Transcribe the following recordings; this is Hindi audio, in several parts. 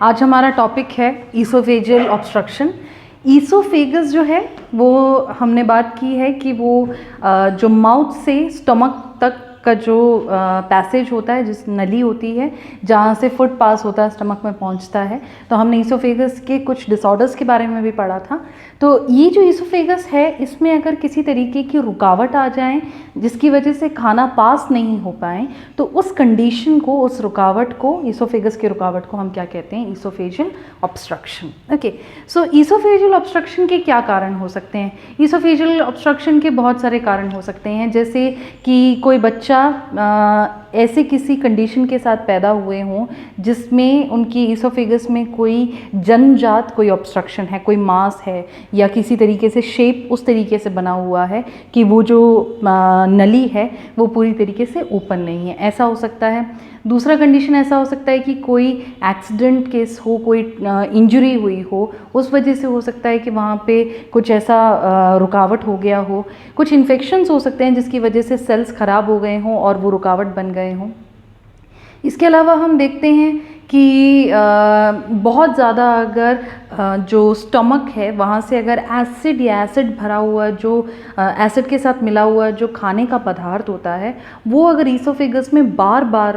आज हमारा टॉपिक है ईसोफेजियल ऑब्स्ट्रक्शन। ईसोफेगस जो है वो हमने बात की है कि वो जो माउथ से स्टमक तक का जो पैसेज होता है, जिस नली होती है जहाँ से फूड पास होता है स्टमक में पहुँचता है। तो हमने ईसोफेगस के कुछ डिसऑर्डर्स के बारे में भी पढ़ा था। तो ये जो ईसोफेगस है, इसमें अगर किसी तरीके की रुकावट आ जाए जिसकी वजह से खाना पास नहीं हो पाए, तो उस कंडीशन को, उस रुकावट को, ईसोफेगस की रुकावट को हम क्या कहते हैं? Oesophageal obstruction. ओके, सो ईसोफेजियल ऑब्स्ट्रक्शन के क्या कारण हो सकते हैं? ईसोफेजियल ऑब्स्ट्रक्शन के बहुत सारे कारण हो सकते हैं, जैसे कि कोई बच्चा ऐसे किसी कंडीशन के साथ पैदा हुए हों जिसमें उनकी ईसोफेगस में कोई जन्मजात कोई ऑब्स्ट्रक्शन है, कोई मास है या किसी तरीके से शेप उस तरीके से बना हुआ है कि वो जो नली है वो पूरी तरीके से ओपन नहीं है, ऐसा हो सकता है। दूसरा कंडीशन ऐसा हो सकता है कि कोई एक्सीडेंट केस हो, कोई इंजरी हुई हो, उस वजह से हो सकता है कि वहाँ पे कुछ ऐसा रुकावट हो गया हो। कुछ इन्फेक्शंस हो सकते हैं जिसकी वजह से सेल्स ख़राब हो गए हों और वो रुकावट बन गए हों। इसके अलावा हम देखते हैं कि बहुत ज़्यादा अगर जो स्टमक है वहाँ से अगर एसिड या एसिड भरा हुआ, जो एसिड के साथ मिला हुआ जो खाने का पदार्थ होता है, वो अगर ईसोफेगस में बार बार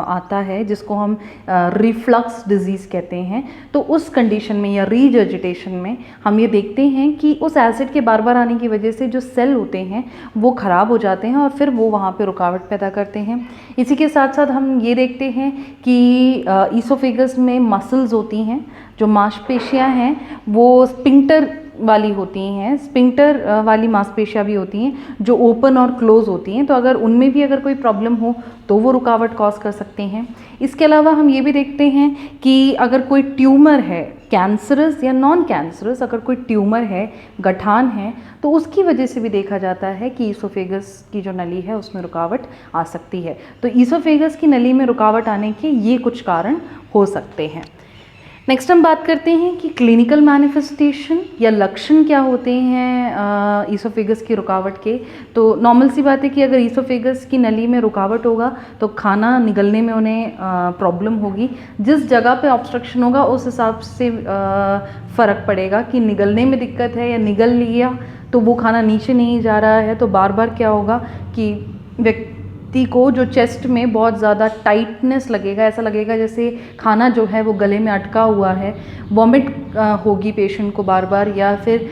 आता है, जिसको हम रिफ्लक्स डिजीज़ कहते हैं, तो उस कंडीशन में या रीजर्जिटेशन में हम ये देखते हैं कि उस एसिड के बार बार आने की वजह से जो सेल होते हैं वो ख़राब हो जाते हैं और फिर वो वहाँ पे रुकावट पैदा करते हैं। इसी के साथ साथ हम ये देखते हैं कि ईसोफेगस में मसल्स होती हैं, जो मांसपेशियां हैं वो स्पिंक्टर वाली होती हैं, स्पिंक्टर वाली मांसपेशियां भी होती हैं जो ओपन और क्लोज होती हैं। तो अगर उनमें भी अगर कोई प्रॉब्लम हो तो वो रुकावट कॉज कर सकते हैं। इसके अलावा हम ये भी देखते हैं कि अगर कोई ट्यूमर है, कैंसरस या नॉन कैंसरस, अगर कोई ट्यूमर है, गठान है, तो उसकी वजह से भी देखा जाता है कि ईसोफेगस की जो नली है उसमें रुकावट आ सकती है। तो ईसोफेगस की नली में रुकावट आने के ये कुछ कारण हो सकते हैं। नेक्स्ट हम बात करते हैं कि क्लिनिकल मैनिफेस्टेशन या लक्षण क्या होते हैं ईसोफेगस की रुकावट के। तो नॉर्मल सी बात है कि अगर ईसोफेगस की नली में रुकावट होगा तो खाना निगलने में उन्हें प्रॉब्लम होगी। जिस जगह पे ऑब्स्ट्रक्शन होगा उस हिसाब से फ़र्क पड़ेगा कि निगलने में दिक्कत है या निगल लिया तो वो खाना नीचे नहीं जा रहा है, तो बार बार क्या होगा कि व्यक्ति को जो चेस्ट में बहुत ज़्यादा टाइटनेस लगेगा, ऐसा लगेगा जैसे खाना जो है वो गले में अटका हुआ है। वॉमिट होगी पेशेंट को बार बार, या फिर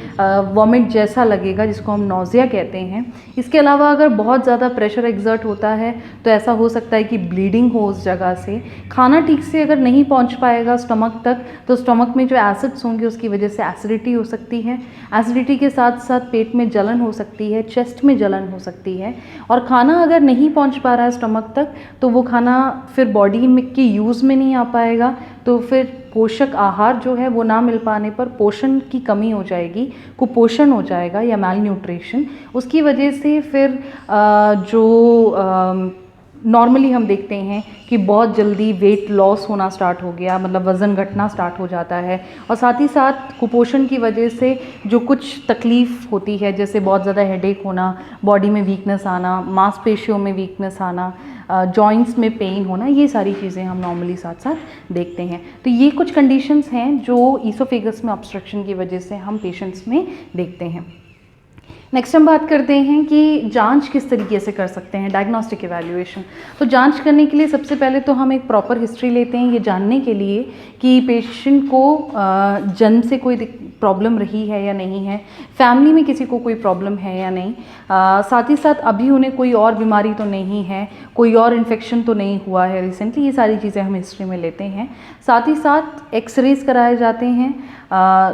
वॉमिट जैसा लगेगा जिसको हम नौजिया कहते हैं। इसके अलावा अगर बहुत ज़्यादा प्रेशर एक्सर्ट होता है तो ऐसा हो सकता है कि ब्लीडिंग हो उस जगह से। खाना ठीक से अगर नहीं पहुंच पाएगा स्टमक तक तो स्टमक में जो एसिड्स होंगे उसकी वजह से एसिडिटी हो सकती है। एसिडिटी के साथ साथ पेट में जलन हो सकती है, चेस्ट में जलन हो सकती है। और खाना अगर नहीं पहुंच पा रहा है स्टमक तक तो वो खाना फिर बॉडी में के यूज़ में नहीं आ पाएगा, तो फिर पोषक आहार जो है वो ना मिल पाने पर पोषण की कमी हो जाएगी, कुपोषण हो जाएगा या मैल न्यूट्रिशन। उसकी वजह से फिर जो नॉर्मली हम देखते हैं कि बहुत जल्दी वेट लॉस होना स्टार्ट हो गया, मतलब वज़न घटना स्टार्ट हो जाता है। और साथ ही साथ कुपोषण की वजह से जो कुछ तकलीफ़ होती है, जैसे बहुत ज़्यादा हेडेक होना, बॉडी में वीकनेस आना, मांसपेशियों में वीकनेस आना, जॉइंट्स में पेन होना, ये सारी चीज़ें हम नॉर्मली साथ साथ देखते हैं। तो ये कुछ कंडीशंस हैं जो ईसोफेगस में ऑब्स्ट्रक्शन की वजह से हम पेशेंट्स में देखते हैं। नेक्स्ट हम बात करते हैं कि जांच किस तरीके से कर सकते हैं, डायग्नोस्टिक इवैल्यूएशन। तो जांच करने के लिए सबसे पहले तो हम एक प्रॉपर हिस्ट्री लेते हैं, ये जानने के लिए कि पेशेंट को जन्म से कोई प्रॉब्लम रही है या नहीं है, फैमिली में किसी को कोई प्रॉब्लम है या नहीं, साथ ही साथ अभी उन्हें कोई और बीमारी तो नहीं है, कोई और इन्फेक्शन तो नहीं हुआ है रिसेंटली, ये सारी चीज़ें हम हिस्ट्री में लेते हैं। साथ ही साथ एक्सरेज कराए जाते हैं,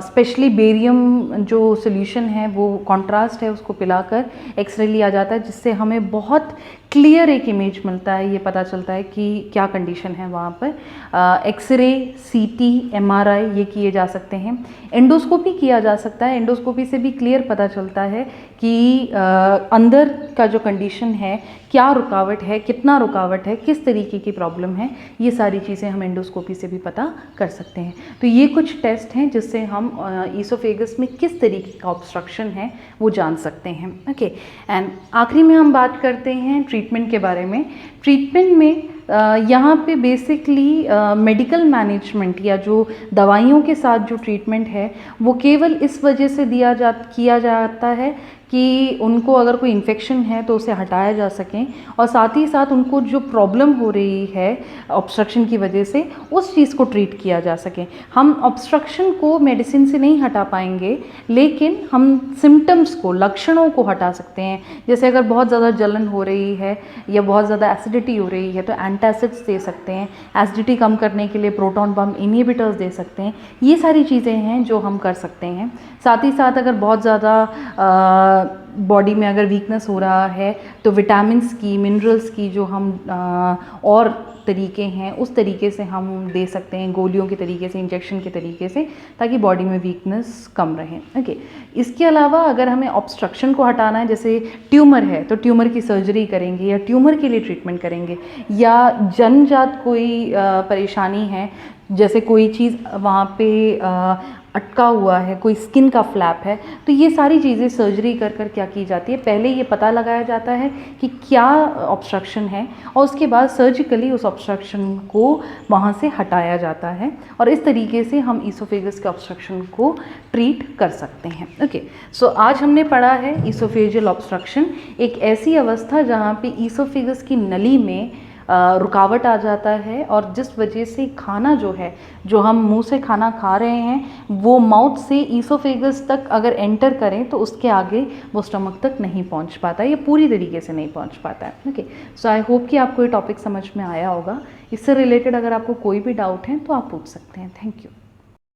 स्पेशली बेरियम जो सोल्यूशन है वो कॉन्ट्रास्ट है उसको पिलाकर एक्सरे लिया जाता है, जिससे हमें बहुत क्लियर एक इमेज मिलता है, ये पता चलता है कि क्या कंडीशन है वहाँ पर। एक्सरे, सीटी, एमआरआई ये किए जा सकते हैं। एंडोस्कोपी किया जा सकता है, एंडोस्कोपी से भी क्लियर पता चलता है कि अंदर का जो कंडीशन है, क्या रुकावट है, कितना रुकावट है, किस तरीके की प्रॉब्लम है, ये सारी चीज़ें हम एंडोस्कोपी से भी पता कर सकते हैं। तो ये कुछ टेस्ट हैं जिससे हम ईसोफेगस में किस तरीके का ऑब्स्ट्रक्शन है वो जान सकते हैं। ओके, एंड आखिरी में हम बात करते हैं ट्रीटमेंट के बारे में। ट्रीटमेंट में यहाँ पे बेसिकली मेडिकल मैनेजमेंट या जो दवाइयों के साथ जो ट्रीटमेंट है वो केवल इस वजह से किया जाता है कि उनको अगर कोई इन्फेक्शन है तो उसे हटाया जा सकें, और साथ ही साथ उनको जो प्रॉब्लम हो रही है ऑब्स्ट्रक्शन की वजह से उस चीज़ को ट्रीट किया जा सके। हम ऑब्स्ट्रक्शन को मेडिसिन से नहीं हटा पाएंगे, लेकिन हम सिम्टम्स को, लक्षणों को हटा सकते हैं। जैसे अगर बहुत ज़्यादा जलन हो रही है या बहुत ज़्यादा एसिडिटी हो रही है तो एंटासिड्स दे सकते हैं, एसिडिटी कम करने के लिए प्रोटॉन पम्प इनहिबिटर्स दे सकते हैं। ये सारी चीज़ें हैं जो हम कर सकते हैं। साथ ही साथ अगर बहुत ज़्यादा बॉडी में अगर वीकनेस हो रहा है तो विटामिन्स की, मिनरल्स की जो हम और तरीके हैं उस तरीके से हम दे सकते हैं, गोलियों के तरीके से, इंजेक्शन के तरीके से, ताकि बॉडी में वीकनेस कम रहे। ओके, इसके अलावा अगर हमें ऑब्स्ट्रक्शन को हटाना है, जैसे ट्यूमर है तो ट्यूमर की सर्जरी करेंगे या ट्यूमर के लिए ट्रीटमेंट करेंगे, या जन्मजात कोई परेशानी है, जैसे कोई चीज़ वहाँ पे अटका हुआ है, कोई स्किन का फ्लैप है, तो ये सारी चीज़ें सर्जरी कर कर क्या की जाती है, पहले ये पता लगाया जाता है कि क्या ऑब्स्ट्रक्शन है और उसके बाद सर्जिकली उस ऑब्स्ट्रक्शन को वहाँ से हटाया जाता है, और इस तरीके से हम ईसोफेगस के ऑब्स्ट्रक्शन को ट्रीट कर सकते हैं। ओके, सो आज हमने पढ़ा है ईसोफेजियल ऑब्स्ट्रक्शन, एक ऐसी अवस्था जहाँ पे ईसोफेगस की नली में रुकावट आ जाता है, और जिस वजह से खाना जो है, जो हम मुंह से खाना खा रहे हैं, वो माउथ से ईसोफेगस तक अगर एंटर करें तो उसके आगे वो स्टमक तक नहीं पहुंच पाता है, ये पूरी तरीके से नहीं पहुंच पाता है। ओके, सो आई होप कि आपको ये टॉपिक समझ में आया होगा। इससे रिलेटेड अगर आपको कोई भी डाउट है तो आप पूछ सकते हैं। Thank you.